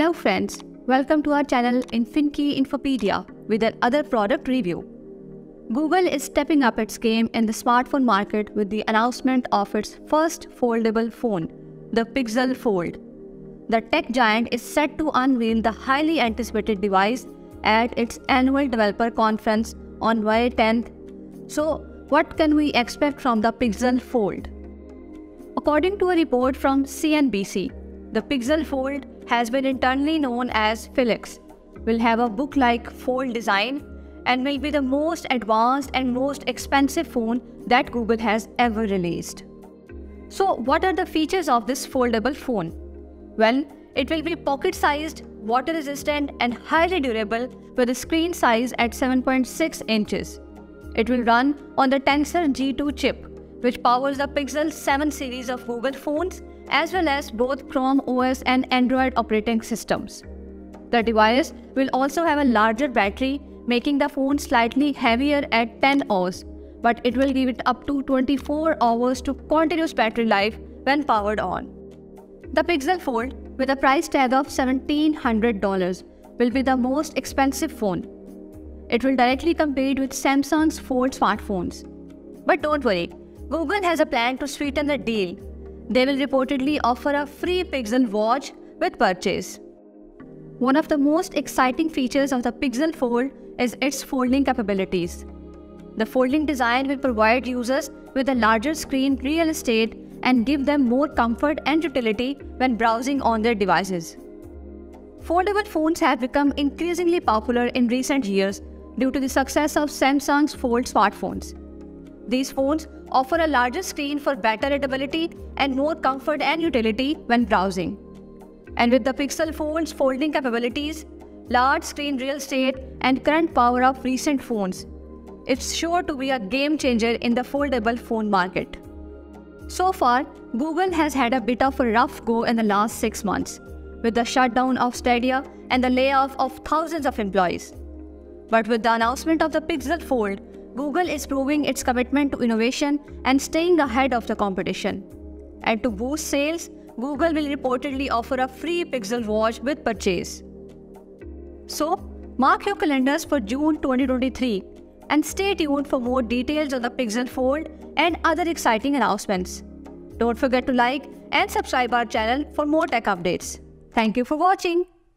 Hello friends, welcome to our channel Infinity Infopedia with another product review. Google is stepping up its game in the smartphone market with the announcement of its first foldable phone, the Pixel Fold. The tech giant is set to unveil the highly anticipated device at its annual developer conference on May 10th. So, what can we expect from the Pixel Fold? According to a report from CNBC, the Pixel Fold has been internally known as Felix, will have a book-like fold design and will be the most advanced and most expensive phone that Google has ever released. So what are the features of this foldable phone? Well, it will be pocket-sized, water-resistant and highly durable with a screen size at 7.6 inches. It will run on the Tensor G2 chip, which powers the Pixel 7 series of Google phones as well as both Chrome OS and Android operating systems. The device will also have a larger battery, making the phone slightly heavier at 10 hours, but it will give it up to 24 hours to continuous battery life when powered on. The Pixel Fold, with a price tag of $1,700, will be the most expensive phone. It will directly compete with Samsung's Fold smartphones. But don't worry, Google has a plan to sweeten the deal. They will reportedly offer a free Pixel watch with purchase. One of the most exciting features of the Pixel Fold is its folding capabilities. The folding design will provide users with a larger screen real estate and give them more comfort and utility when browsing on their devices. Foldable phones have become increasingly popular in recent years due to the success of Samsung's Fold smartphones. These phones offer a larger screen for better readability and more comfort and utility when browsing. And with the Pixel Fold's folding capabilities, large screen real estate and current power of recent phones, it's sure to be a game changer in the foldable phone market. So far, Google has had a bit of a rough go in the last 6 months, with the shutdown of Stadia and the layoff of thousands of employees. But with the announcement of the Pixel Fold, Google is proving its commitment to innovation and staying ahead of the competition. And to boost sales, Google will reportedly offer a free Pixel watch with purchase. So, mark your calendars for June 2023 and stay tuned for more details on the Pixel Fold and other exciting announcements. Don't forget to like and subscribe our channel for more tech updates. Thank you for watching.